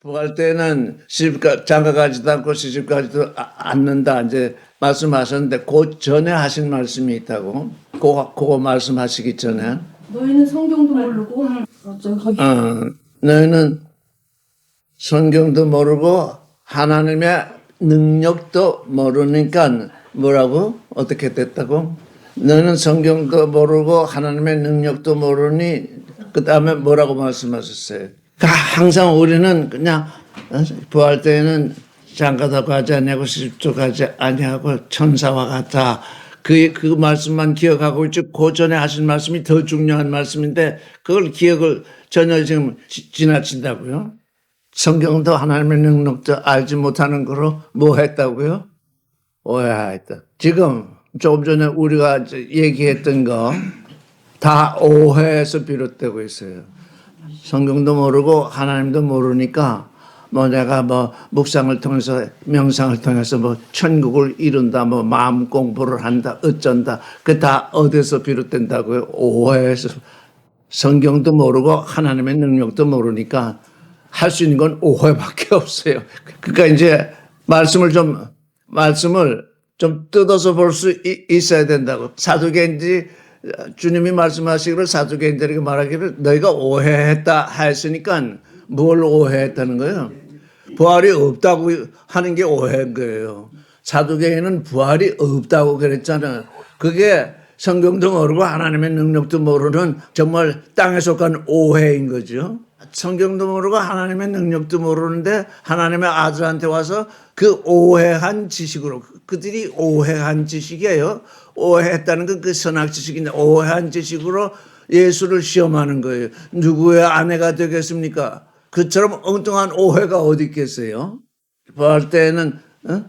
부활 때는 장가 가지도 않고 시집 가지도 않는다 이제 말씀하셨는데 그 전에 하신 말씀이 있다고. 그거 말씀하시기 전에 너희는 성경도 모르고 너희는 성경도 모르고 하나님의 능력도 모르니까 뭐라고? 어떻게 됐다고? 너는 성경도 모르고 하나님의 능력도 모르니 그 다음에 뭐라고 말씀하셨어요? 항상 우리는 그냥 부활 때에는 장가도 가지 아니하고 시집도 가지 아니하고 천사와 같다. 그 말씀만 기억하고 있죠. 그 전에 하신 말씀이 더 중요한 말씀인데 그걸 기억을 전혀 지금 지나친다고요. 성경도 하나님의 능력도 알지 못하는 거로 뭐 했다고요? 오해했다. 지금 조금 전에 우리가 얘기했던 거 다 오해에서 비롯되고 있어요. 성경도 모르고 하나님도 모르니까 내가 묵상을 통해서 명상을 통해서 천국을 이룬다 마음 공부를 한다 어쩐다 그 다 어디서 비롯된다고요? 오해에서. 성경도 모르고 하나님의 능력도 모르니까 할 수 있는 건 오해밖에 없어요. 그러니까 이제 말씀을 좀 뜯어서 볼 수 있어야 된다고. 사두개인들이 주님이 말씀하시기를 사두개인들에게 말하기를 너희가 오해했다 했으니까 뭘 오해했다는 거예요? 부활이 없다고 하는 게 오해인 거예요. 사두개인은 부활이 없다고 그랬잖아요. 그게 성경도 모르고 하나님의 능력도 모르는 정말 땅에 속한 오해인 거죠. 성경도 모르고 하나님의 능력도 모르는데 하나님의 아들한테 와서 그 오해한 지식으로, 그들이 오해한 지식이에요. 오해했다는 건 그 선악 지식인데 오해한 지식으로 예수를 시험하는 거예요. 누구의 아내가 되겠습니까? 그처럼 엉뚱한 오해가 어디 있겠어요? 부활 때는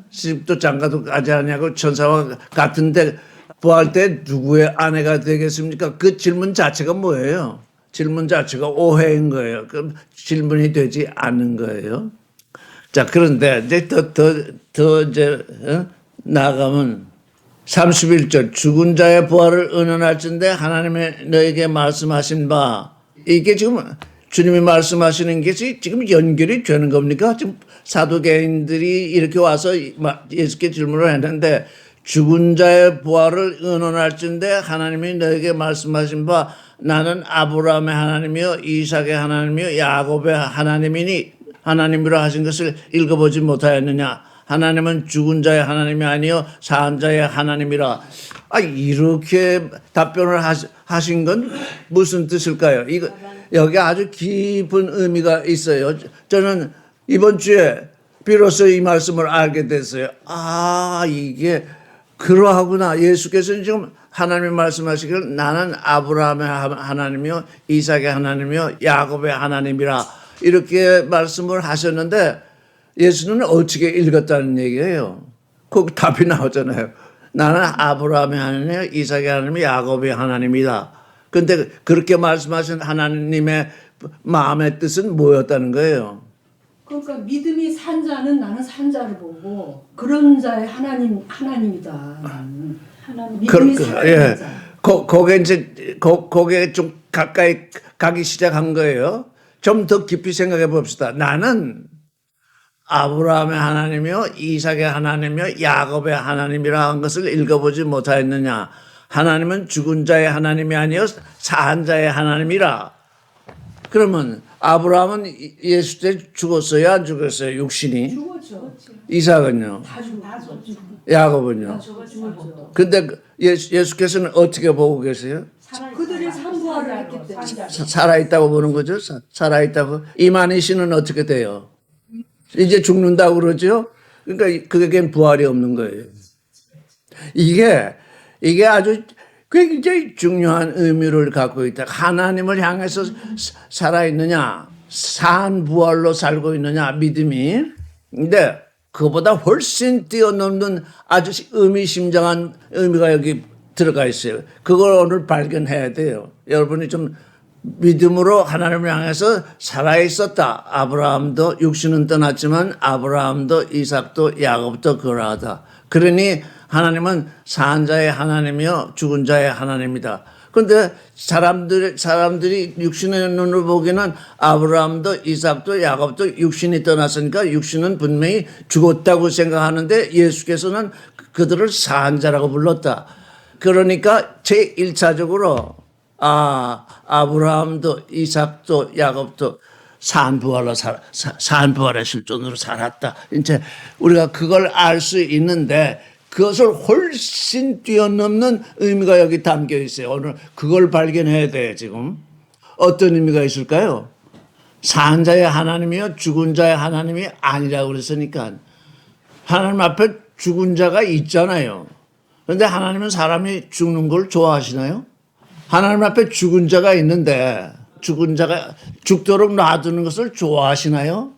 시집도 장가도 가지 않냐고 천사와 같은데 부활 때 누구의 아내가 되겠습니까? 그 질문 자체가 뭐예요? 질문 자체가 오해인 거예요. 그럼 질문이 되지 않는 거예요. 자, 그런데 이제 더 이제 나가면 31절 죽은 자의 부활을 의논할진대 하나님의 너에게 말씀하신 바 이게 지금 주님이 말씀하시는 게 지금 연결이 되는 겁니까? 지금 사두개인들이 이렇게 와서 예수께 질문을 했는데 죽은 자의 부활을 의논할진대 하나님이 너에게 말씀하신 바 나는 아브라함의 하나님이요 이삭의 하나님이요 야곱의 하나님이라 하신 것을 읽어보지 못하였느냐. 하나님은 죽은 자의 하나님이 아니요 산 자의 하나님이라. 이렇게 답변을 하신 건 무슨 뜻일까요? 여기 아주 깊은 의미가 있어요. 저는 이번 주에 비로소 이 말씀을 알게 됐어요. 이게 그러하구나. 예수께서는 지금 하나님이 말씀하시기를 나는 아브라함의 하나님이요 이삭의 하나님이요 야곱의 하나님이라 이렇게 말씀을 하셨는데 예수는 어떻게 읽었다는 얘기예요. 거기 답이 나오잖아요. 나는 아브라함의 하나님이요 이삭의 하나님이요 야곱의 하나님이다. 그런데 그렇게 말씀하신 하나님의 마음의 뜻은 뭐였다는 거예요? 그러니까 믿음이 산 자는 나는 산 자를 보고 그런 자의 하나님이다. 믿음이 산 자. 거기에 좀 가까이 가기 시작한 거예요. 좀 더 깊이 생각해 봅시다. 나는 아브라함의 하나님이요 이삭의 하나님이요 야곱의 하나님이라 한 것을 읽어보지 못하였느냐. 하나님은 죽은 자의 하나님이 아니요 산 자의 하나님이라. 그러면 아브라함은 예수 때 죽었어요 안 죽었어요? 육신이? 죽었죠. 이삭은요? 다 죽었죠. 야곱은요? 근데 예수께서는 어떻게 보고 계세요? 그들이 산부화를 했기 때문에. 살아있다고 보는 거죠? 살아있다고. 이만희 씨는 어떻게 돼요? 이제 죽는다고 그러죠? 그러니까 그게 부활이 없는 거예요. 이게 아주 굉장히 중요한 의미를 갖고 있다. 하나님을 향해서 살아있느냐, 산 부활로 살고 있느냐, 믿음이. 근데 그보다 훨씬 뛰어넘는 아주 의미심장한 의미가 여기 들어가 있어요. 그걸 오늘 발견해야 돼요. 여러분이 좀 믿음으로 하나님을 향해서 살아있었다. 아브라함도 육신은 떠났지만 아브라함도 이삭도 야곱도 그러하다. 그러니 하나님은 산 자의 하나님이요 죽은 자의 하나님이다. 근데 사람들이 육신의 눈으로 보기에는 아브라함도 이삭도 야곱도 육신이 떠났으니까 육신은 분명히 죽었다고 생각하는데 예수께서는 그들을 산자라고 불렀다. 그러니까 제1차적으로 아브라함도 이삭도 야곱도 산부활의 실존으로 살았다. 이제 우리가 그걸 알 수 있는데 그것을 훨씬 뛰어넘는 의미가 여기 담겨 있어요. 오늘 그걸 발견해야 돼요, 지금. 어떤 의미가 있을까요? 산 자의 하나님이요, 죽은 자의 하나님이 아니라고 그랬으니까. 하나님 앞에 죽은 자가 있잖아요. 그런데 하나님은 사람이 죽는 걸 좋아하시나요? 하나님 앞에 죽은 자가 있는데 죽은 자가 죽도록 놔두는 것을 좋아하시나요?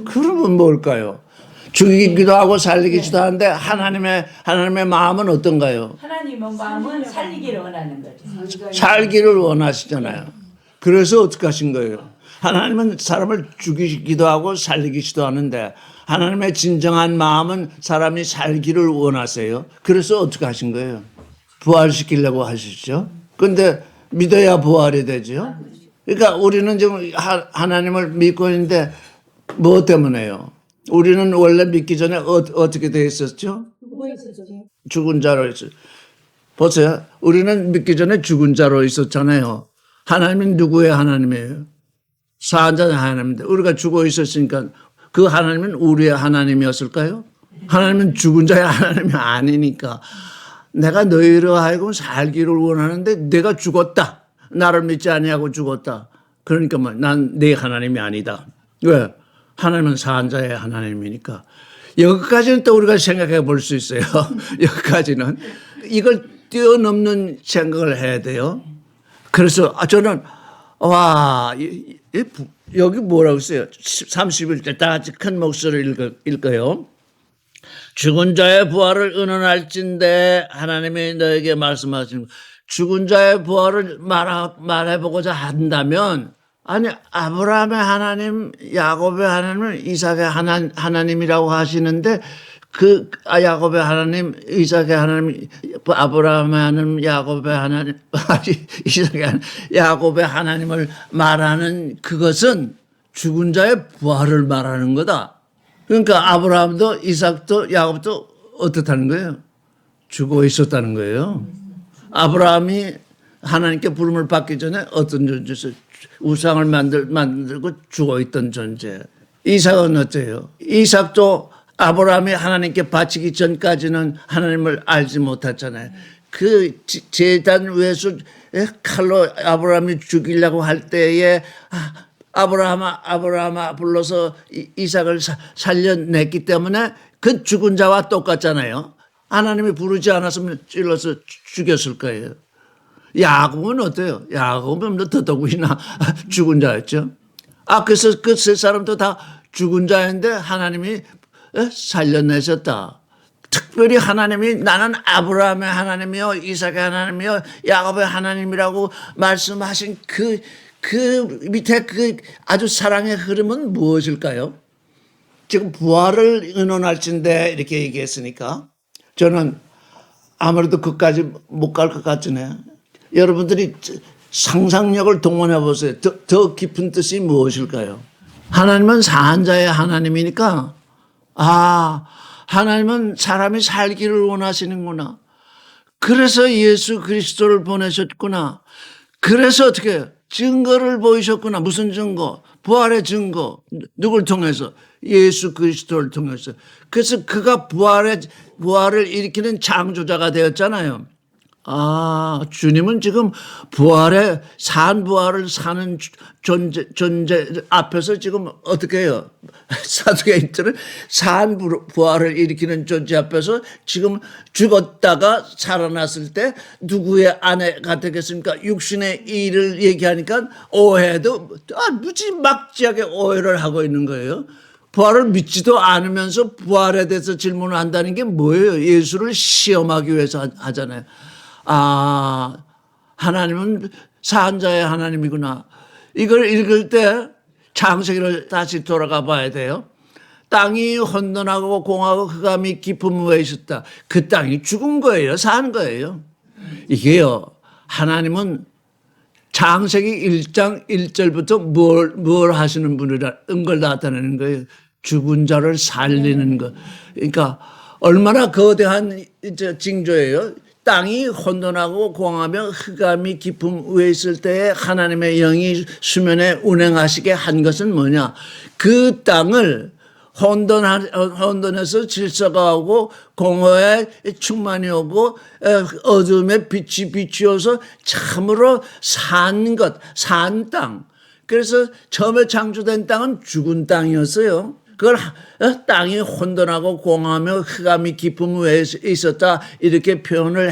그러면 뭘까요? 죽이기도 하고 살리기도 하는데 하나님의 마음은 어떤가요? 하나님의 마음은 살리기를 원하는 거죠. 살기를 원하시잖아요. 그래서 어떻게 하신 거예요? 하나님은 사람을 죽이기도 하고 살리기도 하는데 하나님의 진정한 마음은 사람이 살기를 원하세요. 그래서 어떻게 하신 거예요? 부활시키려고 하시죠. 근데 믿어야 부활이 되죠. 그러니까 우리는 지금 하나님을 믿고 있는데 뭐 때문에요? 우리는 원래 믿기 전에 어떻게 돼 있었죠? 죽은 자로 있었죠. 보세요. 우리는 믿기 전에 죽은 자로 있었잖아요. 하나님은 누구의 하나님이에요? 사한자의 하나님인데 우리가 죽어 있었으니까 그 하나님은 우리의 하나님이었을까요? 하나님은 죽은 자의 하나님이 아니니까 내가 너희로 하여금 살기를 원하는데 내가 죽었다. 나를 믿지 아니하고 죽었다. 그러니까 난 내 하나님이 아니다. 왜? 하나님은 사한자의 하나님이니까. 여기까지는 또 우리가 생각해 볼 수 있어요. 여기까지는. 이걸 뛰어넘는 생각을 해야 돼요. 그래서 저는 여기 뭐라고 써요? 31절 다 같이 큰 목소리를 읽어요. 죽은 자의 부활을 의논할진대 하나님이 너에게 말씀하시는 죽은 자의 부활을 말해보고자 한다면 아니 아브라함의 하나님, 야곱의 하나님, 이삭의 하나님이라고 하시는데 그 야곱의 하나님, 이삭의 하나님, 아브라함의 하나님, 야곱의 하나님, 이삭의 하나님, 야곱의 하나님을 말하는 그것은 죽은 자의 부활을 말하는 거다. 그러니까 아브라함도 이삭도 야곱도 어떻다는 거예요? 죽어 있었다는 거예요. 아브라함이 하나님께 부름을 받기 전에 어떤 존재였어요? 우상을 만들고 죽어 있던 존재. 이삭은 어때요? 이삭도 아브라함이 하나님께 바치기 전까지는 하나님을 알지 못했잖아요. 그 제단 외수 칼로 아브라함이 죽이려고 할 때에 아브라함아 불러서 이삭을 살려냈기 때문에 그 죽은 자와 똑같잖아요. 하나님이 부르지 않았으면 찔러서 죽였을 거예요. 야곱은 어때요? 야곱은 더더구나 죽은 자였죠. 그래서 그 세 사람도 다 죽은 자인데 하나님이 살려내셨다. 특별히 하나님이 나는 아브라함의 하나님이요, 이삭의 하나님이요, 야곱의 하나님이라고 말씀하신 그 밑에 그 아주 사랑의 흐름은 무엇일까요? 지금 부활을 의논할진데 이렇게 얘기했으니까 저는 아무래도 그까지 못 갈 것 같으네요. 여러분들이 상상력을 동원해 보세요. 더 깊은 뜻이 무엇일까요? 하나님은 사한자의 하나님이니까 하나님은 사람이 살기를 원하시는구나. 그래서 예수 그리스도를 보내셨구나. 그래서 어떻게 해요? 증거를 보이셨구나. 무슨 증거? 부활의 증거. 누굴 통해서? 예수 그리스도를 통해서. 그래서 그가 부활을 일으키는 창조자가 되었잖아요. 주님은 지금 부활을 사는 존재 앞에서 지금 어떻게 해요? 사도행전은 부활을 일으키는 존재 앞에서 지금 죽었다가 살아났을 때 누구의 아내가 되겠습니까? 육신의 일을 얘기하니까 오해도 무지막지하게 오해를 하고 있는 거예요. 부활을 믿지도 않으면서 부활에 대해서 질문을 한다는 게 뭐예요? 예수를 시험하기 위해서 하잖아요. 하나님은 사한자의 하나님이구나. 이걸 읽을 때 창세기를 다시 돌아가 봐야 돼요. 땅이 혼돈하고 공하고 흑암이 깊은 무에 있었다. 그 땅이 죽은 거예요? 산 거예요? 이게요. 하나님은 창세기 1장 1절부터 뭘 하시는 분이라는 걸 나타내는 거예요. 죽은 자를 살리는 것. 그러니까 얼마나 거대한 징조예요. 땅이 혼돈하고 공하며 흑암이 깊음 위에 있을 때에 하나님의 영이 수면에 운행하시게 한 것은 뭐냐. 그 땅을 혼돈에서 질서가 오고 공허에 충만이 오고 어둠에 빛이 비추어서 참으로 산 것, 산 땅. 그래서 처음에 창조된 땅은 죽은 땅이었어요. 그걸 땅이 혼돈하고 공허하며 흑암이 깊음 위에 있었다 이렇게 표현을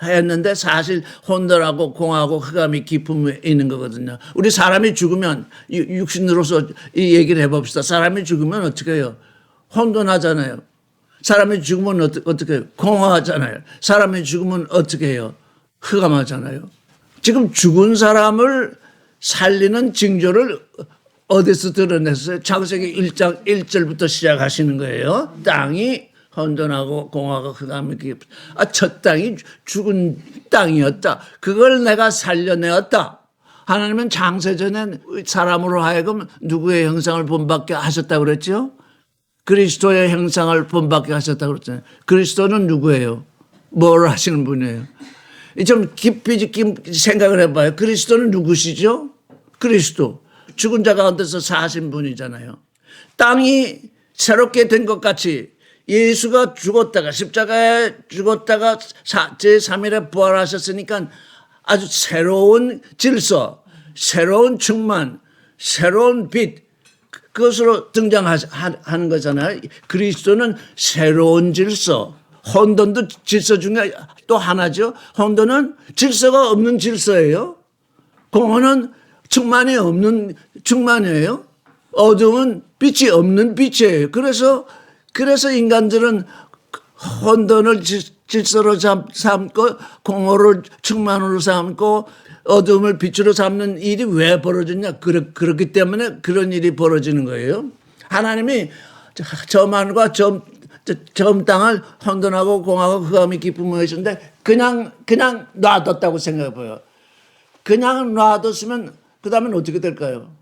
했는데 사실 혼돈하고 공허하고 흑암이 깊음 위에 있는 거거든요. 우리 사람이 죽으면 육신으로서 이 얘기를 해봅시다. 사람이 죽으면 어떻게 해요? 혼돈하잖아요. 사람이 죽으면 어떻게 해요? 공허하잖아요. 사람이 죽으면 어떻게 해요? 흑암하잖아요. 지금 죽은 사람을 살리는 징조를 어디서 드러냈어요? 창세기 1장 1절부터 시작하시는 거예요. 땅이 혼돈하고 공허하고 흑암이 깊다. 첫 땅이 죽은 땅이었다. 그걸 내가 살려내었다. 하나님은 창세전에 사람으로 하여금 누구의 형상을 본받게 하셨다고 그랬죠? 그리스도의 형상을 본받게 하셨다고 그랬잖아요. 그리스도는 누구예요? 뭘 하시는 분이에요? 좀 깊이 생각을 해봐요. 그리스도는 누구시죠? 그리스도. 죽은 자 가운데서 사신 분이잖아요. 땅이 새롭게 된 것 같이 예수가 죽었다가 십자가에 죽었다가 제3일에 부활하셨으니까 아주 새로운 질서, 새로운 충만, 새로운 빛 그것으로 등장하는 거잖아요. 그리스도는 새로운 질서, 혼돈도 질서 중에 또 하나죠. 혼돈은 질서가 없는 질서예요. 공허는 충만이 없는 충만이에요. 어둠은 빛이 없는 빛이에요. 그래서 인간들은 혼돈을 질서로 삼고 공허를 충만으로 삼고 어둠을 빛으로 삼는 일이 왜 벌어졌냐? 그렇기 때문에 그런 일이 벌어지는 거예요. 하나님이 저만과 저 땅을 혼돈하고 공허하고 흑암이 깊음을 하셨는데 그냥 놔뒀다고 생각해 보여. 그냥 놔뒀으면 그 다음엔 어떻게 될까요?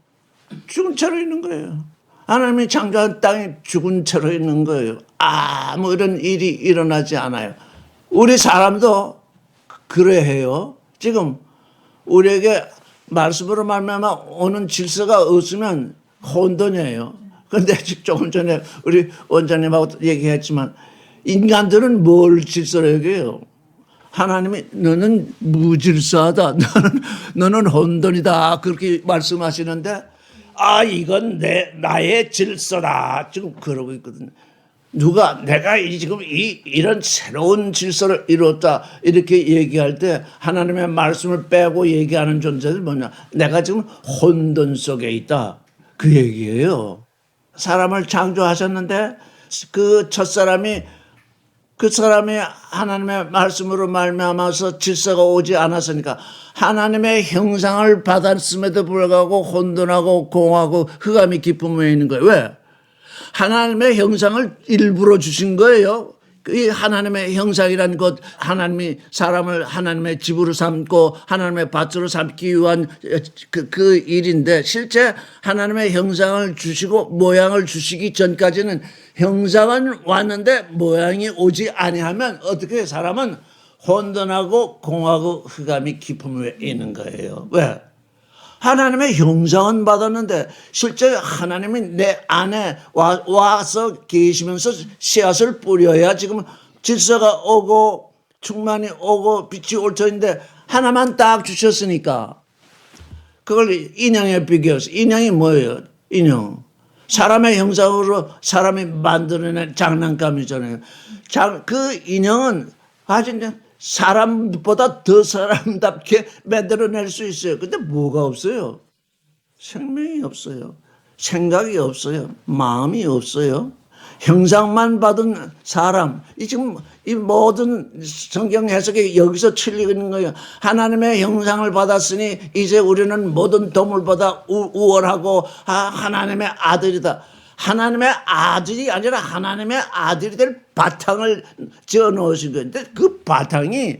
죽은 채로 있는 거예요. 하나님이 창조한 땅이 죽은 채로 있는 거예요. 아무 이런 일이 일어나지 않아요. 우리 사람도 그래 해요. 지금 우리에게 말씀으로 말미암아 오는 질서가 없으면 혼돈이에요. 그런데 조금 전에 우리 원장님하고 얘기했지만 인간들은 뭘 질서로 여겨요? 하나님이 너는 무질서하다. 너는 혼돈이다. 그렇게 말씀하시는데 이건 나의 질서다. 지금 그러고 있거든요. 내가 지금 이런 새로운 질서를 이뤘다. 이렇게 얘기할 때 하나님의 말씀을 빼고 얘기하는 존재는 뭐냐. 내가 지금 혼돈 속에 있다. 그 얘기예요. 사람을 창조하셨는데 그 첫사람이 하나님의 말씀으로 말미암아서 질서가 오지 않았으니까 하나님의 형상을 받았음에도 불구하고 혼돈하고 공허하고 흑암이 깊음에 있는 거예요. 왜? 하나님의 형상을 일부러 주신 거예요. 이 하나님의 형상이란 것, 하나님이 사람을 하나님의 집으로 삼고 하나님의 밭으로 삼기 위한 그 일인데 실제 하나님의 형상을 주시고 모양을 주시기 전까지는 형상은 왔는데 모양이 오지 아니하면 어떻게 사람은 혼돈하고 공하고 흑암이 깊음에 있는 거예요. 왜? 하나님의 형상은 받았는데 실제 하나님이 내 안에 와서 계시면서 씨앗을 뿌려야 지금 질서가 오고 충만이 오고 빛이 올 터인데 하나만 딱 주셨으니까 그걸 인형에 비교해서 인형이 뭐예요? 인형. 사람의 형상으로 사람이 만들어낸 장난감이잖아요. 그 인형은 아주 사람보다 더 사람답게 만들어낼 수 있어요. 근데 뭐가 없어요? 생명이 없어요. 생각이 없어요. 마음이 없어요. 형상만 받은 사람. 지금 이 모든 성경 해석이 여기서 틀리는 거예요. 하나님의 형상을 받았으니 이제 우리는 모든 동물보다 우월하고 하나님의 아들이다. 하나님의 아들이 아니라 하나님의 아들이 될 바탕을 지어 놓으신 건데 그 바탕이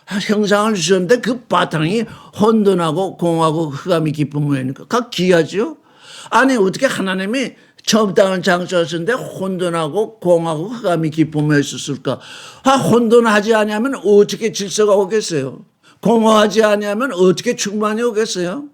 형상을 주셨는데 그 바탕이 혼돈하고 공하고 흑암이 깊은 모양이니까 각 귀하죠. 아니 어떻게 하나님이 처음 땅을 창조하셨는데 혼돈하고 공하고 흑암이 깊은 모양이 있었을까? 혼돈하지 아니하면 어떻게 질서가 오겠어요? 공허하지 아니하면 어떻게 충만이 오겠어요?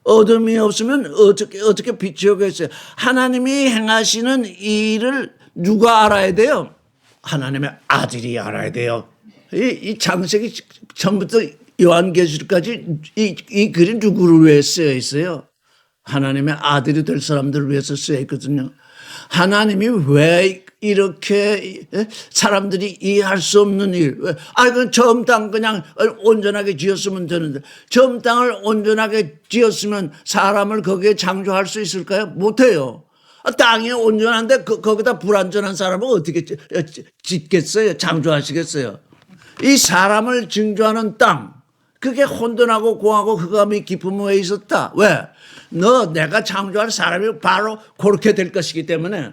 어둠이 없으면 어떻게 빛이 오겠어요? 하나님이 행하시는 이 일을 누가 알아야 돼요? 하나님의 아들이 알아야 돼요. 이 창세기 처음부터 요한계시록까지 이 글이 누구를 위해 쓰여 있어요? 하나님의 아들이 될 사람들을 위해서 쓰여 있거든요. 하나님이 왜 이렇게 사람들이 이해할 수 없는 일, 그 처음 땅 그냥 온전하게 지었으면 되는데 처음 땅을 온전하게 지었으면 사람을 거기에 창조할 수 있을까요? 못해요. 땅이 온전한데 거기다 불완전한 사람은 어떻게 짓겠어요? 창조하시겠어요? 이 사람을 징조하는 땅, 그게 혼돈하고 공하고 흑암이 깊은 모에 있었다. 왜? 내가 창조할 사람이 바로 그렇게 될 것이기 때문에.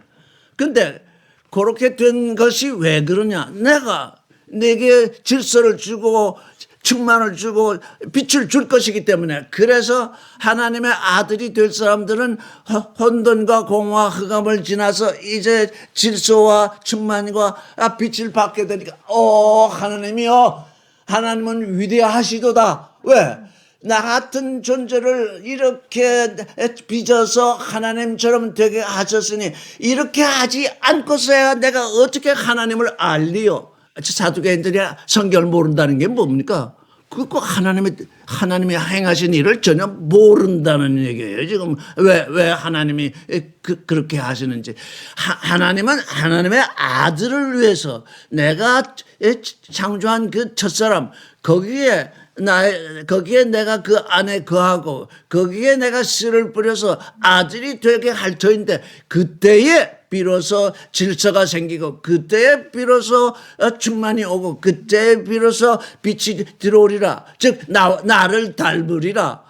근데 그렇게 된 것이 왜 그러냐? 내가 내게 질서를 주고 충만을 주고 빛을 줄 것이기 때문에. 그래서 하나님의 아들이 될 사람들은 혼돈과 공허와 흑암을 지나서 이제 질서와 충만과 빛을 받게 되니까 하나님이요, 하나님은 위대하시도다. 왜? 나 같은 존재를 이렇게 빚어서 하나님처럼 되게 하셨으니 이렇게 하지 않고서야 내가 어떻게 하나님을 알리요? 사두개인들이 성경을 모른다는 게 뭡니까? 그거 하나님이 행하신 일을 전혀 모른다는 얘기예요. 지금 왜 하나님이 그렇게 하시는지. 하나님은 하나님의 아들을 위해서 내가 창조한 그 첫사람 거기에 내가 그 안에 거하고 거기에 내가 씨를 뿌려서 아들이 되게 할 터인데 그때에 비로소 질서가 생기고 그때에 비로소 충만이 오고 그때에 비로소 빛이 들어오리라. 즉 나를 닮으리라.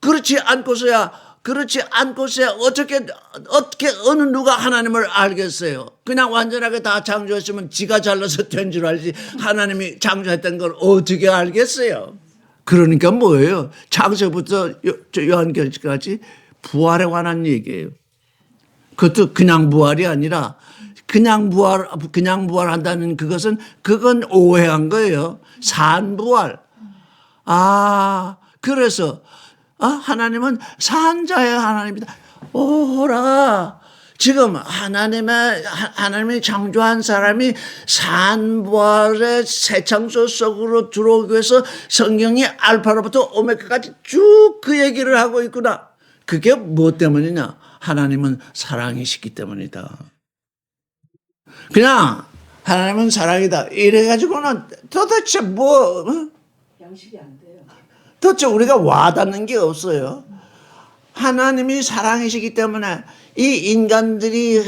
그렇지 않고서야 어떻게 어느 누가 하나님을 알겠어요? 그냥 완전하게 다 창조했으면 지가 잘나서 된 줄 알지 하나님이 창조했던 걸 어떻게 알겠어요? 그러니까 뭐예요? 창세부터 요한계시까지 부활에 관한 얘기예요. 그것도 그냥 부활이 아니라 그냥 부활한다는 그건 오해한 거예요. 산부활. 그래서 하나님은 산자의 하나님이다. 오라. 지금 하나님이 창조한 사람이 산부활의 새 창조 속으로 들어오기 위해서 성경이 알파로부터 오메가까지 쭉 그 얘기를 하고 있구나. 그게 무엇 때문이냐? 하나님은 사랑이시기 때문이다. 그냥 하나님은 사랑이다. 이래가지고는 도대체 양식이 안 돼요. 도대체 우리가 와닿는 게 없어요. 하나님이 사랑이시기 때문에 이 인간들이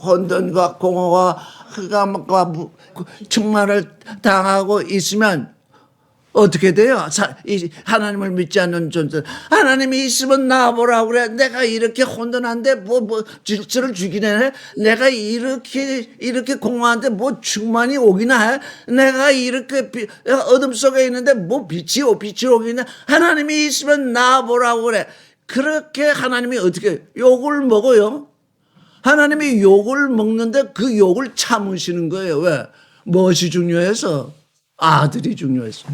혼돈과 공허와 흑암과 충만을 당하고 있으면 어떻게 돼요? 하나님을 믿지 않는 존재. 하나님이 있으면 나와보라고 그래. 내가 이렇게 혼돈한데 질서를 주기는 해. 내가 이렇게 공허한데 충만이 오기나 해. 내가 이렇게 어둠 속에 있는데 빛이 오기나 해. 하나님이 있으면 나와보라고 그래. 그렇게 하나님이 어떻게 욕을 먹어요? 하나님이 욕을 먹는데 그 욕을 참으시는 거예요. 왜? 무엇이 중요해서? 아들이 중요했어.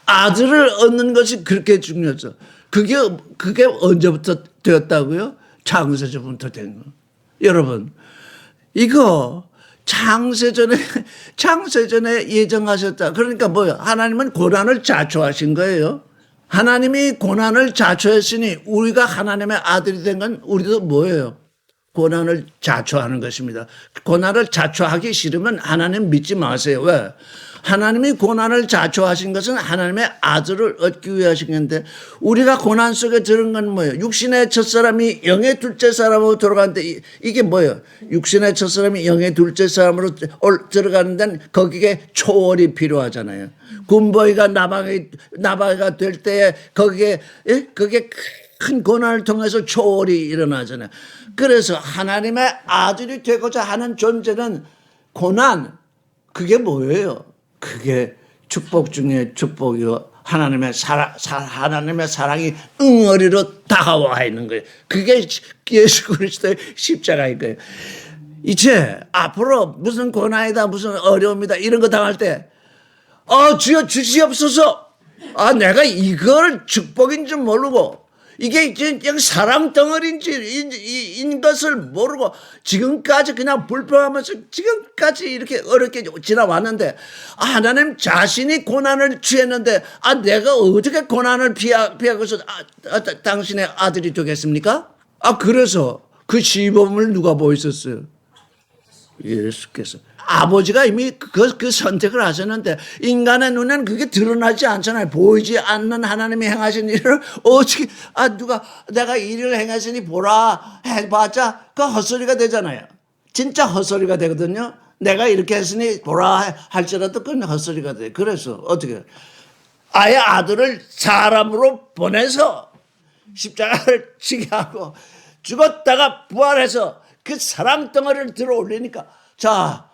아들을 얻는 것이 그렇게 중요했어. 그게 언제부터 되었다고요? 창세전부터 된 거. 여러분, 이거 창세전에 예정하셨다. 그러니까 뭐예요? 하나님은 고난을 자초하신 거예요. 하나님이 고난을 자초했으니 우리가 하나님의 아들이 된 건 우리도 뭐예요? 고난을 자초하는 것입니다. 고난을 자초하기 싫으면 하나님 믿지 마세요. 왜? 하나님이 고난을 자초하신 것은 하나님의 아들을 얻기 위해 하신 건데 우리가 고난 속에 들은 건 뭐예요? 육신의 첫사람이 영의 둘째 사람으로 들어가는데 이게 뭐예요? 육신의 첫사람이 영의 둘째 사람으로 들어가는 데는 거기에 초월이 필요하잖아요. 군보이가 나방이가 될 때에 거기에 큰 고난을 통해서 초월이 일어나잖아요. 그래서 하나님의 아들이 되고자 하는 존재는 고난, 그게 뭐예요? 그게 축복 중에 축복이요. 하나님의 하나님의 사랑이 응어리로 다가와 있는 거예요. 그게 예수 그리스도의 십자가인 거예요. 이제 앞으로 무슨 고난이다, 무슨 어려움이다 이런 거 당할 때, 주여 주시옵소서. 내가 이걸 축복인 줄 모르고 이게 그냥 사랑 덩어리인 것을 모르고 지금까지 그냥 불평하면서 지금까지 이렇게 어렵게 지나왔는데 하나님 자신이 고난을 취했는데 내가 어떻게 고난을 피하고서 당신의 아들이 되겠습니까? 그래서 그 시범을 누가 보였었어요? 예수께서. 아버지가 이미 그 선택을 하셨는데 인간의 눈에는 그게 드러나지 않잖아요. 보이지 않는 하나님이 행하신 일을 어떻게 누가 내가 이 일을 행하시니 보라 해봤자 그 헛소리가 되잖아요. 진짜 헛소리가 되거든요. 내가 이렇게 했으니 보라 할지라도 그건 헛소리가 돼. 그래서 어떻게 아예 아들을 사람으로 보내서 십자가를 지게 하고 죽었다가 부활해서 그 사랑 덩어리를 들어 올리니까 자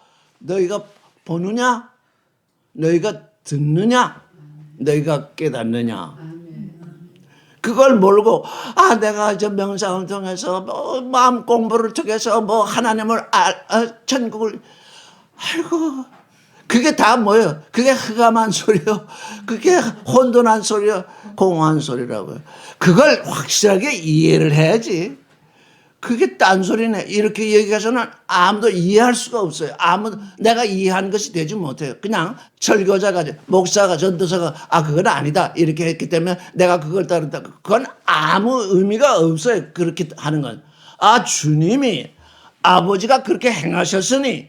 너희가 보느냐? 너희가 듣느냐? 너희가 깨닫느냐? 그걸 모르고 내가 저 명상을 통해서 마음 공부를 통해서 하나님을 천국을 아이고 그게 다 뭐예요? 그게 흑암한 소리요. 그게 혼돈한 소리요. 공허한 소리라고요. 그걸 확실하게 이해를 해야지. 그게 딴소리네. 이렇게 얘기해서는 아무도 이해할 수가 없어요. 내가 이해한 것이 되지 못해요. 그냥 설교자가, 목사가, 전도사가, 그건 아니다. 이렇게 했기 때문에 내가 그걸 따른다. 그건 아무 의미가 없어요. 그렇게 하는 건. 주님이, 아버지가 그렇게 행하셨으니,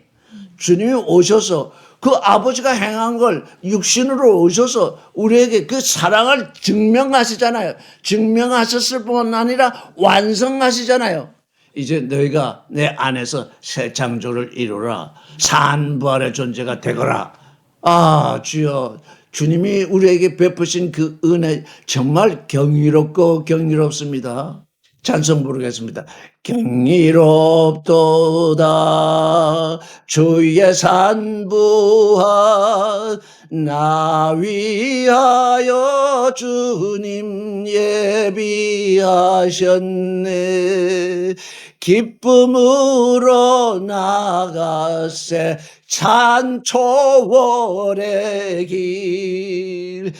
주님이 오셔서 그 아버지가 행한 걸 육신으로 오셔서 우리에게 그 사랑을 증명하시잖아요. 증명하셨을 뿐 아니라 완성하시잖아요. 이제 너희가 내 안에서 새 창조를 이루라. 산부활의 존재가 되거라. 주여 주님이 우리에게 베푸신 그 은혜 정말 경이롭고 경이롭습니다. 찬송 부르겠습니다. 경이롭도다 주의 산부활 나 위하여 주님 예비하셨네. 기쁨으로 나가세 찬초월의 길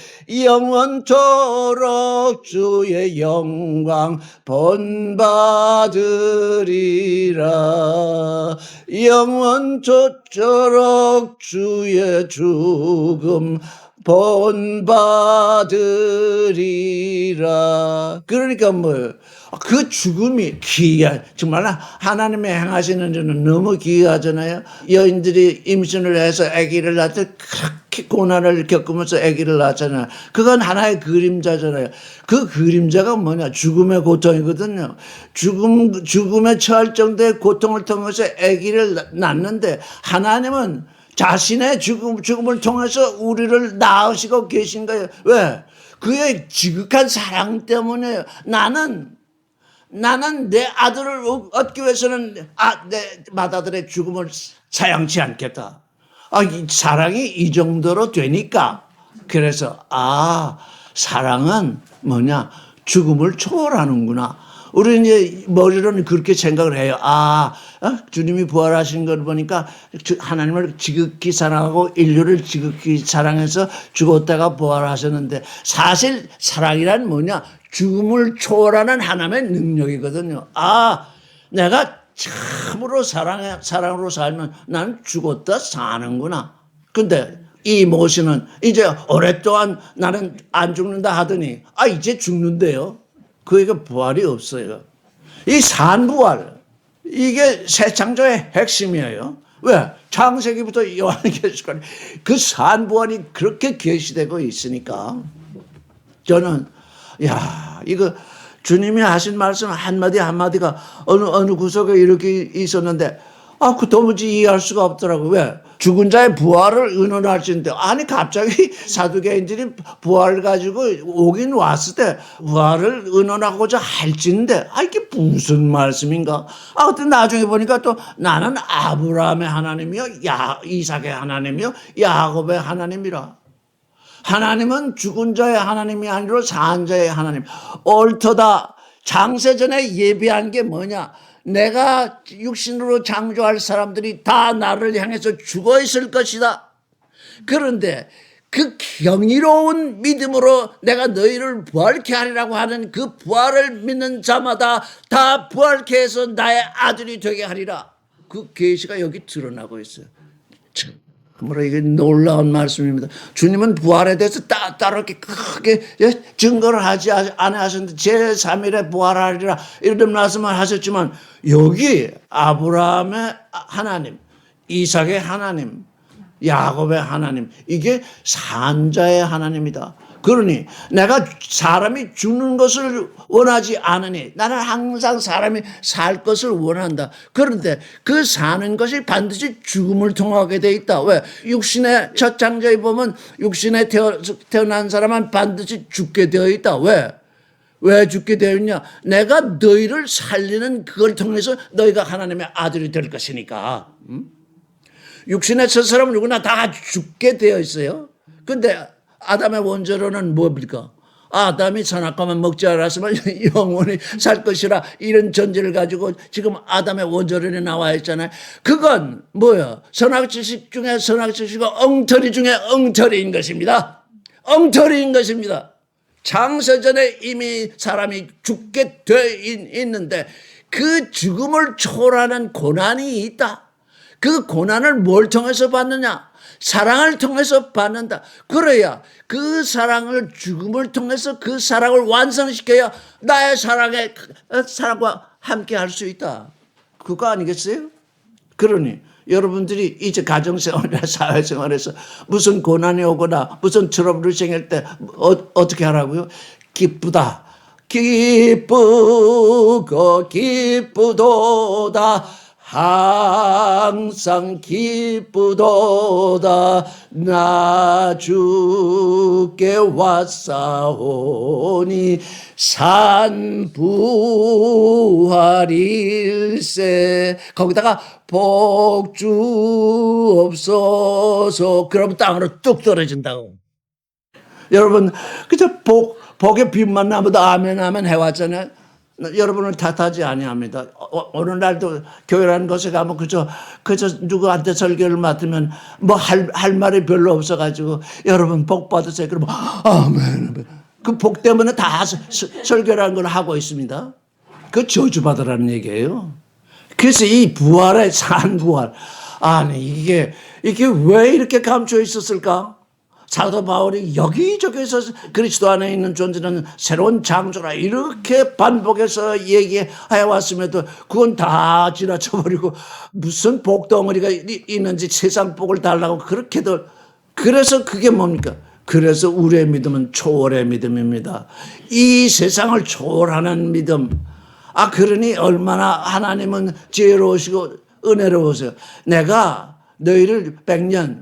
영원토록 주의 영광 본받으리라. 영원토록 주의 죽음 본받으리라. 그러니까 뭐예요? 그 죽음이 귀한, 정말 하나님의 행하시는 일은 너무 귀하잖아요. 여인들이 임신을 해서 아기를 낳을 때 그렇게 고난을 겪으면서 아기를 낳잖아요. 그건 하나의 그림자잖아요. 그 그림자가 뭐냐? 죽음의 고통이거든요. 죽음에 처할 정도의 고통을 통해서 아기를 낳는데 하나님은 자신의 죽음을 통해서 우리를 낳으시고 계신 거예요. 왜? 그의 지극한 사랑 때문에요. 나는 내 아들을 얻기 위해서는 내 맏아들의 죽음을 사양치 않겠다. 이 사랑이 이 정도로 되니까 그래서 사랑은 뭐냐? 죽음을 초월하는구나. 우리는 이제 머리로는 그렇게 생각을 해요. 주님이 부활하신 걸 보니까 하나님을 지극히 사랑하고 인류를 지극히 사랑해서 죽었다가 부활하셨는데 사실 사랑이란 뭐냐? 죽음을 초월하는 하나님의 능력이거든요. 내가 참으로 사랑으로 살면 나는 죽었다 사는구나. 근데 이 모시는 이제 오랫동안 나는 안 죽는다 하더니 이제 죽는데요. 그에게 부활이 없어요. 이 산부활, 이게 새 창조의 핵심이에요. 왜? 창세기부터 요한계시까지 그 산부활이 그렇게 계시되고 있으니까 저는 이거 주님이 하신 말씀 한마디 한마디가 어느 구석에 이렇게 있었는데 그 도무지 이해할 수가 없더라고요. 왜? 죽은 자의 부활을 의논하시는데 갑자기 사두개인들이 부활을 가지고 오긴 왔을 때 부활을 의논하고자 할진데 이게 무슨 말씀인가? 그때 나중에 보니까 또 나는 아브라함의 하나님이요 이삭의 하나님이요 야곱의 하나님이라. 하나님은 죽은 자의 하나님이 아니라 산 자의 하나님. 옳도다. 장세전에 예비한 게 뭐냐? 내가 육신으로 창조할 사람들이 다 나를 향해서 죽어 있을 것이다. 그런데 그 경이로운 믿음으로 내가 너희를 부활케 하리라고 하는 그 부활을 믿는 자마다 다 부활케 해서 나의 아들이 되게 하리라. 그 계시가 여기 드러나고 있어요. 참으로 이게 놀라운 말씀입니다. 주님은 부활에 대해서 따로 이렇게 크게 증거를 하지 안 하셨는데 제3일에 부활하리라 이런 말씀을 하셨지만 여기 아브라함의 하나님, 이삭의 하나님, 야곱의 하나님, 이게 산자의 하나님이다. 그러니 내가 사람이 죽는 것을 원하지 않으니 나는 항상 사람이 살 것을 원한다. 그런데 그 사는 것이 반드시 죽음을 통하게 돼 있다. 왜? 육신의 첫 창조에 보면 육신에 태어난 사람은 반드시 죽게 되어 있다. 왜? 왜 죽게 되어 있냐? 내가 너희를 살리는 그걸 통해서 너희가 하나님의 아들이 될 것이니까. 육신의 첫 사람은 누구나 다 죽게 되어 있어요. 근데 아담의 원죄로는 뭡니까? 아담이 선악과만 먹지 않았으면 영원히 살 것이라 이런 전제를 가지고 지금 아담의 원죄론에 나와 있잖아요. 그건 뭐야? 선악지식 중에 선악지식이고 엉터리 중에 엉터리인 것입니다. 엉터리인 것입니다. 창세전에 이미 사람이 죽게 돼 있는데 그 죽음을 초월하는 고난이 있다. 그 고난을 뭘 통해서 받느냐? 사랑을 통해서 받는다. 그래야 그 사랑을 죽음을 통해서 그 사랑을 완성시켜야 나의 사랑과 함께 할 수 있다. 그거 아니겠어요? 그러니 여러분들이 이제 가정생활이나 사회생활에서 무슨 고난이 오거나 무슨 트러블이 생길 때 어떻게 하라고요? 기쁘다. 기쁘고 기쁘도다. 항상 기쁘도다. 나 주께 왔사오니 산부활일세. 거기다가 복주옵소서. 그러면 땅으로 뚝 떨어진다고. 여러분 그저 복의 빛만 나면 아멘 아멘 해왔잖아요. 여러분을 탓하지 아니합니다. 어느 날도 교회라는 곳에 가면 그저 누구한테 설교를 맡으면 뭐 할 말이 별로 없어가지고 여러분 복 받으세요. 그러면 아멘. 그 복 때문에 다 설교라는 걸 하고 있습니다. 그 저주받으라는 얘기예요. 그래서 이 부활의 산부활, 아니 이게 왜 이렇게 감춰 있었을까? 사도 바울이 여기저기서 그리스도 안에 있는 존재는 새로운 창조라 이렇게 반복해서 얘기해 왔음에도 그건 다 지나쳐버리고 무슨 복덩어리가 있는지 세상 복을 달라고 그렇게도. 그래서 그게 뭡니까? 그래서 우리의 믿음은 초월의 믿음입니다. 이 세상을 초월하는 믿음. 그러니 얼마나 하나님은 지혜로우시고 은혜로우세요. 내가 너희를 100년,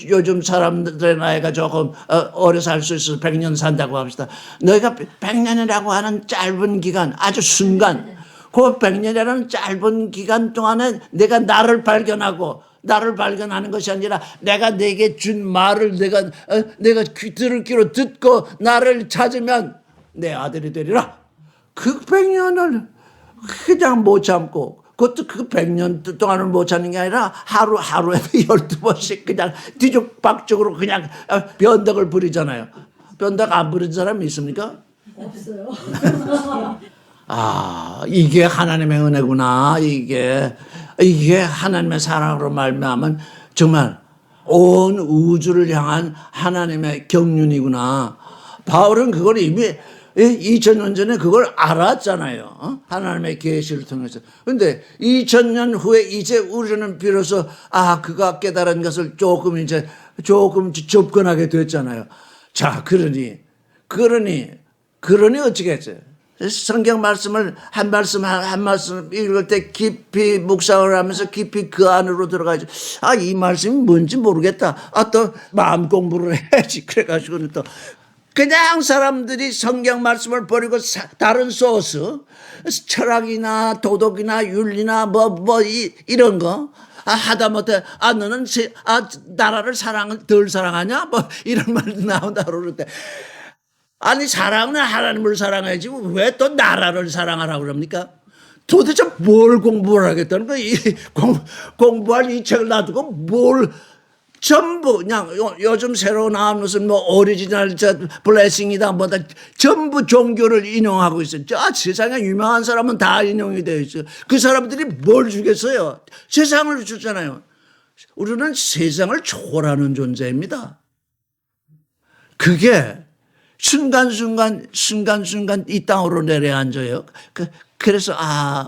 요즘 사람들의 나이가 조금 어려서 할 수 있어서 100년 산다고 합시다. 너희가 100년이라고 하는 짧은 기간, 아주 순간, 그 100년이라는 짧은 기간 동안에 내가 나를 발견하는 것이 아니라 내가 내게 준 말을 내가 들을 귀로 듣고 나를 찾으면 내 아들이 되리라. 그 100년을 그냥 못 참고, 그것도 그 100년 동안을 못 찾는 게 아니라 하루에 12번씩 그냥 뒤죽박죽으로 그냥 변덕을 부리잖아요. 변덕 안 부리는 사람이 있습니까? 없어요. 이게 하나님의 은혜구나. 이게 하나님의 사랑으로 말미암은 정말 온 우주를 향한 하나님의 경륜이구나. 바울은 그걸 이미 2000년 전에 그걸 알았잖아요. 하나님의 계시를 통해서. 그런데 2000년 후에 이제 우리는 비로소 그가 깨달은 것을 조금 접근하게 됐잖아요. 자, 그러니 어떻게 했어요? 성경 말씀을 한 말씀 읽을 때 깊이 묵상을 하면서 깊이 그 안으로 들어가야지. 이 말씀이 뭔지 모르겠다. 또 마음 공부를 해야지. 그래가지고 또 그냥 사람들이 성경 말씀을 버리고 다른 소스, 철학이나 도덕이나 윤리나 이런 거, 하다못해 너는 나라를 덜 사랑하냐? 뭐 이런 말도 나온다 그러는데 아니 사랑은 하나님을 사랑해야지 왜 또 나라를 사랑하라고 그럽니까? 도대체 뭘 공부를 하겠다는 거야? 공부할 이 책을 놔두고 뭘 전부 그냥 요즘 새로 나온 무슨 뭐 오리지널 블레싱이다 뭐다 전부 종교를 인용하고 있어요. 세상에 유명한 사람은 다 인용이 되어 있어요. 그 사람들이 뭘 주겠어요? 세상을 주잖아요. 우리는 세상을 초월하는 존재입니다. 그게 순간순간 이 땅으로 내려앉아요. 그래서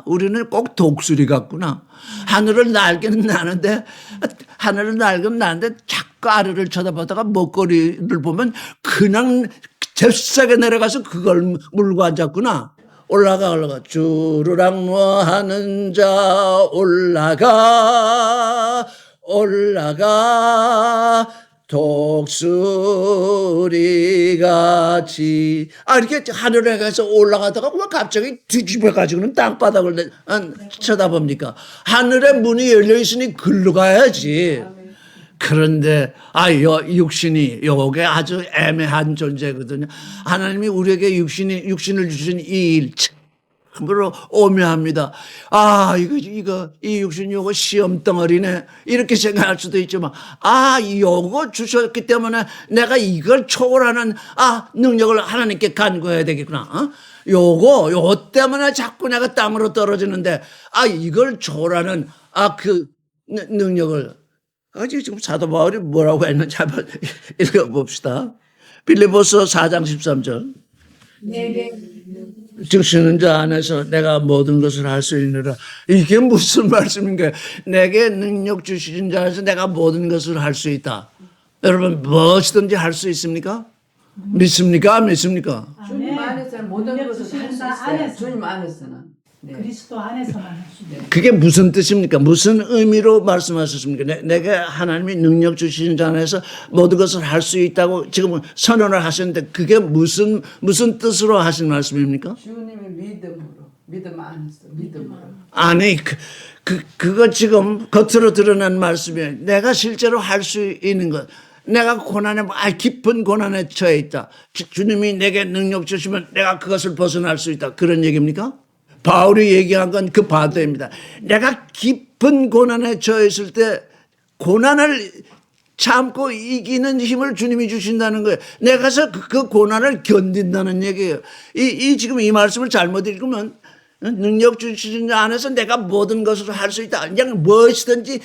우리는 꼭 독수리 같구나. 하늘을 날기는 나는데 자꾸 아래를 쳐다보다가 먹거리를 보면 그냥 잽싸게 내려가서 그걸 물고 앉았구나. 올라가 주르락 노하는 자 올라가 독수리같이 이렇게 하늘에 가서 올라가다가 왜 갑자기 뒤집어가지고는 땅바닥을 쳐다봅니까? 하늘의 문이 열려 있으니 글로 가야지. 그런데 육신이 요게 아주 애매한 존재거든요. 하나님이 우리에게 육신을 주신 이 일 참으로 오묘합니다. 이 육신 요거 시험 덩어리네. 이렇게 생각할 수도 있지만, 요거 주셨기 때문에 내가 이걸 초월하는, 능력을 하나님께 간구해야 되겠구나. 요거 때문에 자꾸 내가 땅으로 떨어지는데, 이걸 초월하는, 그 능력을. 지금 사도 바울이 뭐라고 했는지 한번 읽어봅시다. 빌립보서 4장 13절. 즉시는 자 안에서 내가 모든 것을 할 수 있느라. 이게 무슨 말씀인가요? 내게 능력 주신 자 안에서 내가 모든 것을 할 수 있다. 여러분 무엇이든지 할 수 있습니까? 믿습니까? 안 믿습니까? 주님 안에서는 모든 것을 할 수 있어요. 주님 안에서는. 네. 그리스도 안에서만 할 수 있는. 그게 무슨 뜻입니까? 무슨 의미로 말씀하셨습니까? 내게 하나님이 능력 주신 자 안에서 모든 것을 할 수 있다고 지금 선언을 하셨는데 그게 무슨 뜻으로 하신 말씀입니까? 주님의 믿음 안에서 믿음으로. 아니 그거 지금 겉으로 드러난 말씀이에요. 내가 실제로 할 수 있는 것. 내가 깊은 고난에 처해 있다. 주님이 내게 능력 주시면 내가 그것을 벗어날 수 있다. 그런 얘기입니까? 바울이 얘기한 건 그 바다입니다. 내가 깊은 고난에 처했을 때 고난을 참고 이기는 힘을 주님이 주신다는 거예요. 내가서 그 고난을 견딘다는 얘기예요. 지금 이 말씀을 잘못 읽으면 능력 주신 자 안에서 내가 모든 것을 할 수 있다. 그냥 무엇이든지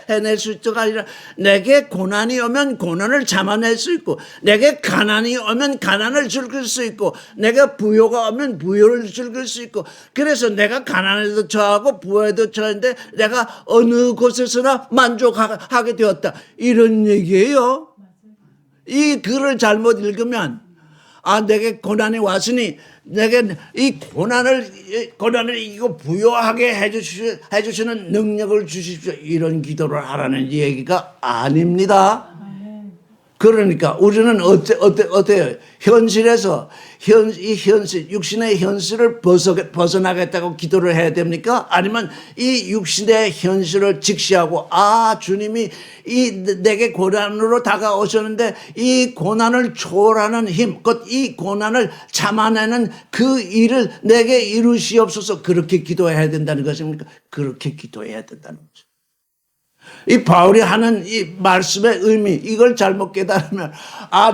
해낼 수 있다가 아니라 내게 고난이 오면 고난을 참아낼 수 있고 내게 가난이 오면 가난을 즐길 수 있고 내가 부요가 오면 부요를 즐길 수 있고 그래서 내가 가난에도 처하고 부요에도 처했는데 내가 어느 곳에서나 만족하게 되었다. 이런 얘기예요. 이 글을 잘못 읽으면 내게 고난이 왔으니 내게 이 고난을 이기고 부요하게 해주시는 능력을 주십시오. 이런 기도를 하라는 얘기가 아닙니다. 그러니까 우리는 어때요? 현실에서 육신의 현실을 벗어나겠다고 기도를 해야 됩니까? 아니면 이 육신의 현실을 직시하고 주님이 내게 고난으로 다가오셨는데 이 고난을 초월하는 힘, 곧 이 고난을 참아내는 그 일을 내게 이루시옵소서. 그렇게 기도해야 된다는 것입니까? 그렇게 기도해야 된다는 거죠. 이 바울이 하는 이 말씀의 의미, 이걸 잘못 깨달으면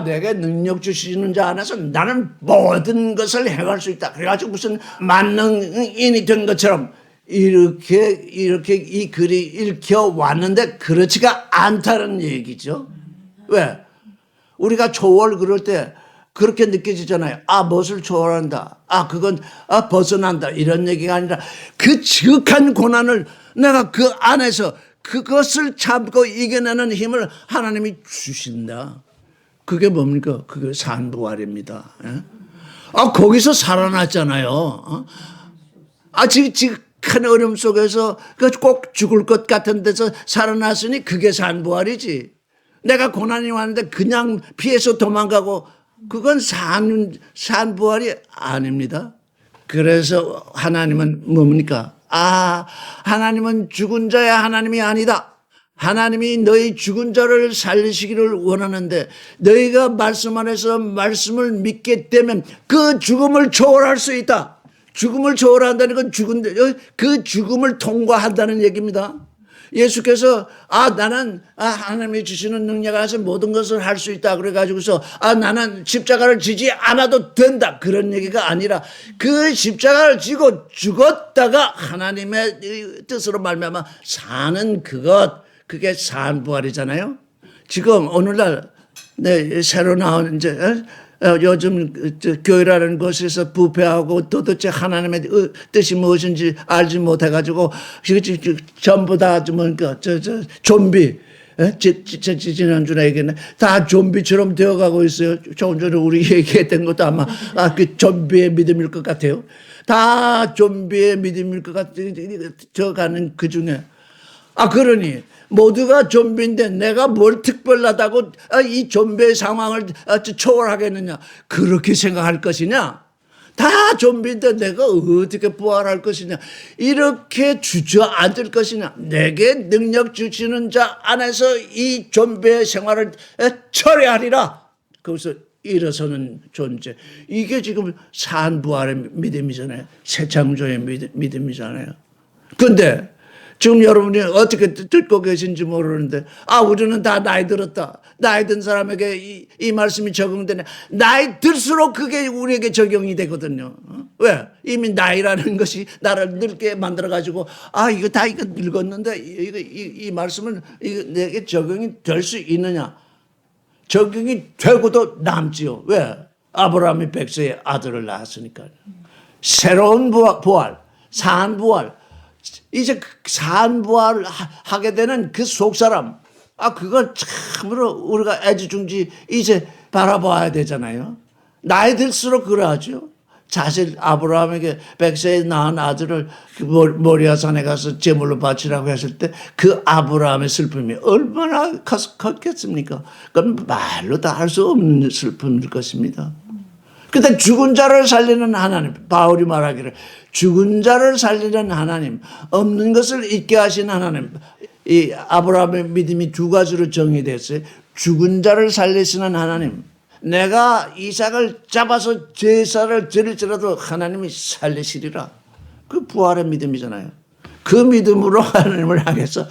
내게 능력 주시는 자 안에서 나는 모든 것을 행할 수 있다. 그래가지고 무슨 만능인이 된 것처럼 이렇게 이 글이 읽혀 왔는데 그렇지가 않다는 얘기죠. 왜? 우리가 초월 그럴 때 그렇게 느껴지잖아요. 무엇을 초월한다. 그건 벗어난다. 이런 얘기가 아니라 그 지극한 고난을 내가 그 안에서 그것을 참고 이겨내는 힘을 하나님이 주신다. 그게 뭡니까? 그게 산부활입니다. 거기서 살아났잖아요. 지극한 어려움 속에서 꼭 죽을 것 같은 데서 살아났으니 그게 산부활이지. 내가 고난이 왔는데 그냥 피해서 도망가고 그건 산부활이 아닙니다. 그래서 하나님은 뭡니까? 하나님은 죽은 자의 하나님이 아니다. 하나님이 너희 죽은 자를 살리시기를 원하는데 너희가 말씀 안에서 말씀을 믿게 되면 그 죽음을 초월할 수 있다. 죽음을 초월한다는 건 그 죽음을 통과한다는 얘기입니다. 예수께서 나는 하나님이 주시는 능력 안에서 모든 것을 할 수 있다 그래가지고서 나는 십자가를 지지 않아도 된다 그런 얘기가 아니라 그 십자가를 지고 죽었다가 하나님의 뜻으로 말미암아 사는 그게 산부활이잖아요. 지금 오늘날 새로 나온 요즘 교회라는 곳에서 부패하고 도대체 하나님의 뜻이 무엇인지 알지 못해가지고 전부 다 좀비. 지난주에 얘기했네. 다 좀비처럼 되어가고 있어요. 조금 전에 우리 얘기했던 것도 아마 그 좀비의 믿음일 것 같아요. 다 좀비의 믿음일 것 같아가는 그 중에. 그러니 모두가 좀비인데 내가 뭘 특별하다고 이 좀비의 상황을 초월하겠느냐. 그렇게 생각할 것이냐. 다 좀비인데 내가 어떻게 부활할 것이냐. 이렇게 주저앉을 것이냐. 내게 능력 주시는 자 안에서 이 좀비의 생활을 처리하리라. 거기서 일어서는 존재. 이게 지금 산부활의 믿음이잖아요. 새창조의 믿음이잖아요. 근데 지금 여러분이 어떻게 듣고 계신지 모르는데 우리는 다 나이 들었다. 나이 든 사람에게 이 말씀이 적용되네. 나이 들수록 그게 우리에게 적용이 되거든요. 왜? 이미 나이라는 것이 나를 늙게 만들어가지고 이거 늙었는데 이 말씀은 내게 적용이 될 수 있느냐. 적용이 되고도 남지요. 왜? 아브라함이 백세의 아들을 낳았으니까. 새로운 부활, 산부활. 이제 산부활을 하게 되는 그 속사람, 그걸 참으로 우리가 애지중지 이제 바라봐야 되잖아요. 나이 들수록 그러하죠. 사실 아브라함에게 백세에 낳은 아들을 모리아산에 가서 제물로 바치라고 했을 때 그 아브라함의 슬픔이 얼마나 컸겠습니까? 그건 말로 다 할 수 없는 슬픔일 것입니다. 근데 죽은 자를 살리는 하나님, 바울이 말하기를 죽은 자를 살리는 하나님, 없는 것을 있게 하신 하나님. 이 아브라함의 믿음이 두 가지로 정의됐어요. 죽은 자를 살리시는 하나님. 내가 이삭을 잡아서 제사를 드릴지라도 하나님이 살리시리라. 그 부활의 믿음이잖아요. 그 믿음으로 하나님을 향해서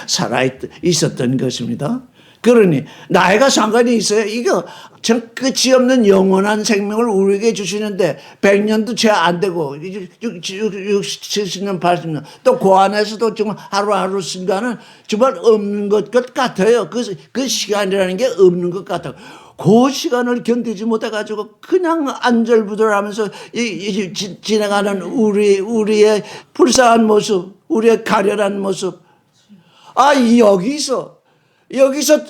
살아 있었던 것입니다. 그러니 나이가 상관이 있어요. 이거 참 끝이 없는 영원한 생명을 우리에게 주시는데 100년도 채 안 되고 60, 70년, 80년 또 그 안에서도 정말 하루하루 순간은 정말 없는 것 같아요. 그 시간이라는 게 없는 것 같아요. 그 시간을 견디지 못해가지고 그냥 안절부절하면서 지나가는 우리의 불쌍한 모습, 우리의 가련한 모습. 여기서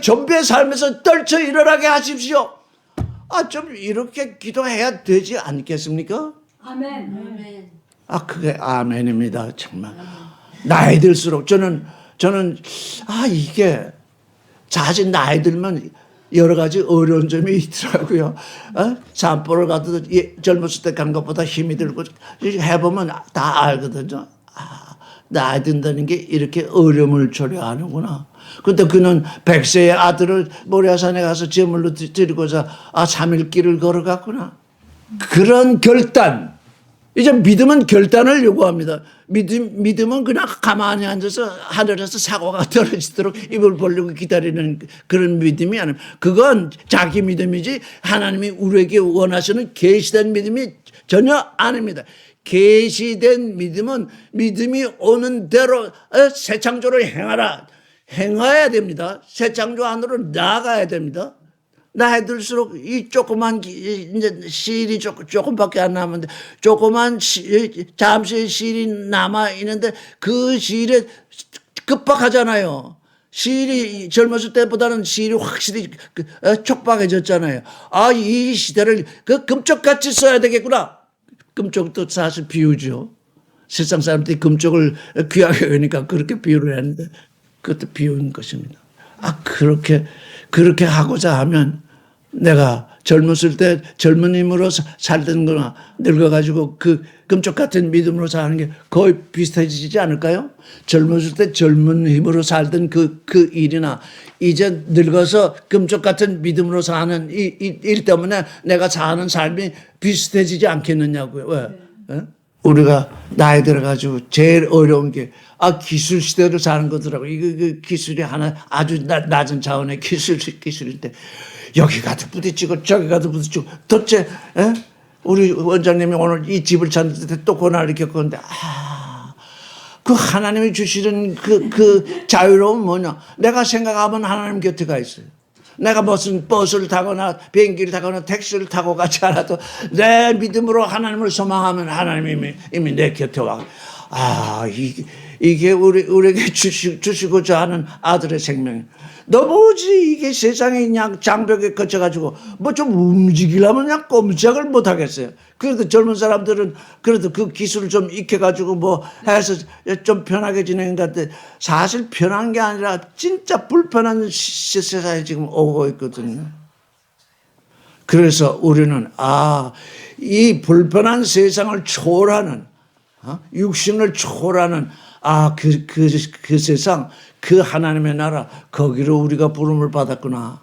좀비의 삶에서 떨쳐 일어나게 하십시오. 좀 이렇게 기도해야 되지 않겠습니까? 아멘. 그게 아멘입니다. 정말. 나이 들수록 저는 이게 사실 나이 들면 여러 가지 어려운 점이 있더라고요. 산보를 가도 젊었을 때 간 것보다 힘이 들고 해보면 다 알거든요. 나이 든다는 게 이렇게 어려움을 초래하는구나. 근데 그는 백세의 아들을 모리아산에 가서 제물로 드리고서 3일 길을 걸어갔구나. 그런 결단. 이제 믿음은 결단을 요구합니다. 믿음은 그냥 가만히 앉아서 하늘에서 사고가 떨어지도록 입을 벌리고 기다리는 그런 믿음이 아니에요. 그건 자기 믿음이지 하나님이 우리에게 원하시는 계시된 믿음이 전혀 아닙니다. 계시된 믿음은 믿음이 오는 대로 새 창조를 행해야 됩니다. 새 창조 안으로 나아가야 됩니다. 나이 들수록 이 조그만 이제 실이 조금밖에 안 남았는데 조그만 잠시 실이 남아 있는데 그 실에 급박하잖아요. 실이 젊었을 때보다는 실이 확실히 촉박해졌잖아요. 이 시대를 금쪽같이 써야 되겠구나. 금쪽도 사실 비유죠. 세상 사람들이 금쪽을 귀하게 여기니까 그렇게 비유를 했는데 그것도 비유인 것입니다. 그렇게 하고자 하면 내가 젊었을 때 젊은 힘으로 살던 거나 늙어가지고 그 금쪽 같은 믿음으로 사는 게 거의 비슷해지지 않을까요? 젊었을 때 젊은 힘으로 살던 그 일이나 이제 늙어서 금쪽 같은 믿음으로 사는 일 때문에 내가 사는 삶이 비슷해지지 않겠느냐고요. 왜? 예? 우리가 나이 들어가지고 제일 어려운 게, 기술 시대를 사는 거더라고요. 이거 기술이 하나 아주 낮은 차원의 기술인데, 여기 가도 부딪히고, 저기 가도 부딪히고, 도대체, 우리 원장님이 오늘 이 집을 찾는데 또 고난을 겪었는데, 그 하나님이 주시는 그 자유로움은 뭐냐? 내가 생각하면 하나님 곁에 가 있어요. 내가 무슨 버스를 타거나 비행기를 타거나 택시를 타고 가지 않아도 내 믿음으로 하나님을 소망하면 하나님이 이미 내 곁에 와. 이게 우리에게 주시고자 하는 아들의 생명. 너무지 이게 세상에 그냥 장벽에 거쳐가지고 뭐 좀 움직이려면 그냥 꼼짝을 못 하겠어요. 그래도 젊은 사람들은 그래도 그 기술을 좀 익혀가지고 뭐 해서 좀 편하게 지내는 것 같은데, 사실 편한 게 아니라 진짜 불편한 세상에 지금 오고 있거든요. 그래서 우리는 이 불편한 세상을 초월하는, 육신을 초월하는 그 세상, 그 하나님의 나라, 거기로 우리가 부름을 받았구나.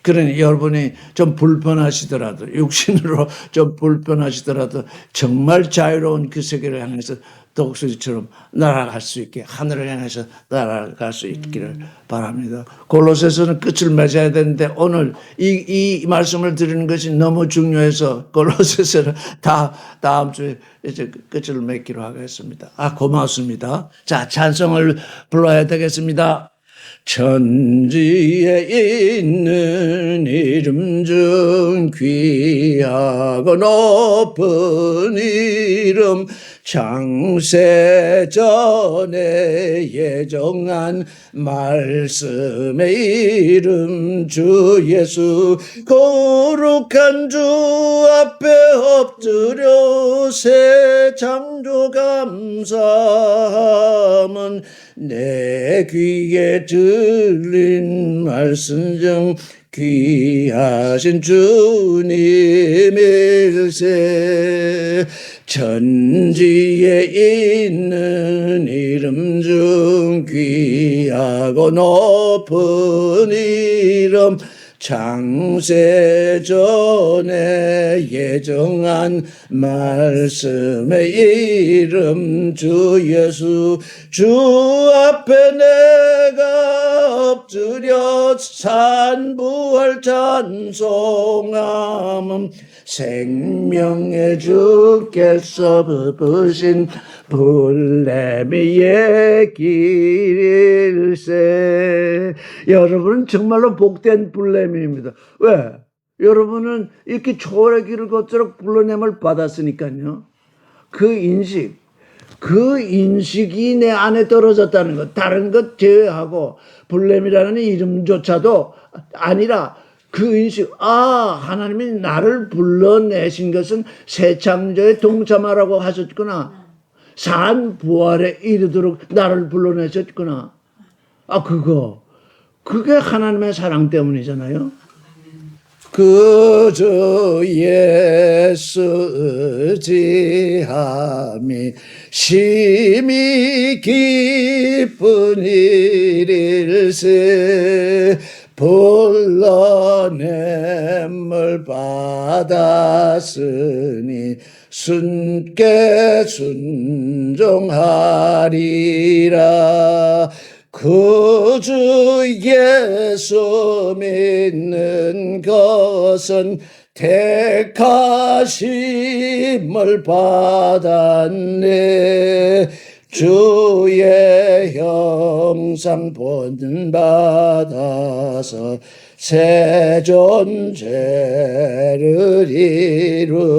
그러니 여러분이 좀 불편하시더라도, 육신으로 좀 불편하시더라도 정말 자유로운 그 세계를 향해서 독수리처럼 날아갈 수 있게, 하늘을 향해서 날아갈 수 있기를 바랍니다. 골로새서는 끝을 맺어야 되는데 오늘 이 말씀을 드리는 것이 너무 중요해서 골로새서는 다음 주에 이제 끝을 맺기로 하겠습니다. 고맙습니다. 자, 찬송을 불러야 되겠습니다. 천지에 있는 이름 중 귀하고 높은 이름, 창세 전에 예정한 말씀의 이름 주 예수, 거룩한 주 앞에 엎드려 새 창조 감사함은 내 귀에 들린 말씀 중 귀하신 주님일세. 천지에 있는 이름 중 귀하고 높은 이름, 창세 전에 예정한 말씀의 이름 주 예수, 주 앞에 내가 엎드려 산부할 찬송함은 생명의 주께서 부으신 불레미의 길일세. 여러분은 정말로 복된 불레미입니다. 왜? 여러분은 이렇게 초월의 길을 걷도록 불러냄을 받았으니까요. 그 인식이 내 안에 떨어졌다는 것, 다른 것 제외하고 불렘이라는 이름조차도 아니라 그 인식, 하나님이 나를 불러내신 것은 새 창조에 동참하라고 하셨구나. 산 부활에 이르도록 나를 불러내셨구나. 그게 하나님의 사랑 때문이잖아요. 그저 예수 의지함이 심히 기쁜 일일세. 불러냄을 받았으니 순께 순종하리라. 그 주 예수 믿는 것은 택하심을 받았네. 주의 형상 본받아서 새 존재를 이루리.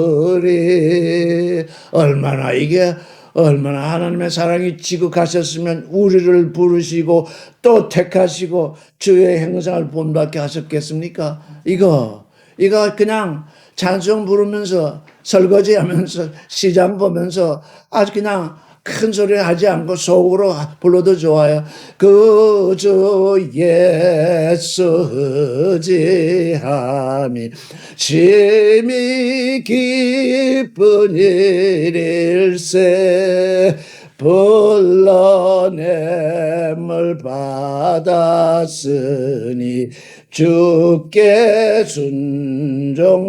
얼마나 하나님의 사랑이 지극하셨으면 우리를 부르시고 또 택하시고 주의 형상을 본받게 하셨겠습니까? 이거 그냥 찬송 부르면서 설거지하면서 시장 보면서 아주 그냥 큰 소리 하지 않고 속으로 불러도 좋아요. 그저 예수 의지함이 심히 기쁜 일일세. 불러냄을 받았으니 주께 순종하리라.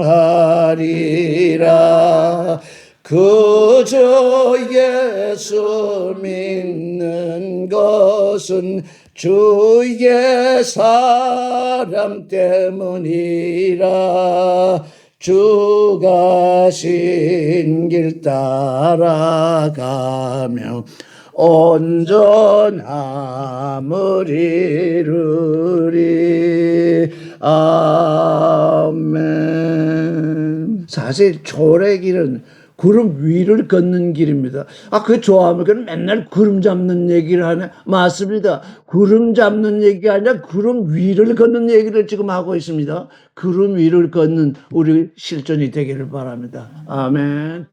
그저 예수 믿는 것은 주의 사랑 때문이라. 주가 신 길 따라가며 온전함을 이루리. 아멘. 사실 초래길은 구름 위를 걷는 길입니다. 그 좋아하면 그는 맨날 구름 잡는 얘기를 하네. 맞습니다. 구름 잡는 얘기가 아니라 구름 위를 걷는 얘기를 지금 하고 있습니다. 구름 위를 걷는 우리 실전이 되기를 바랍니다. 아멘.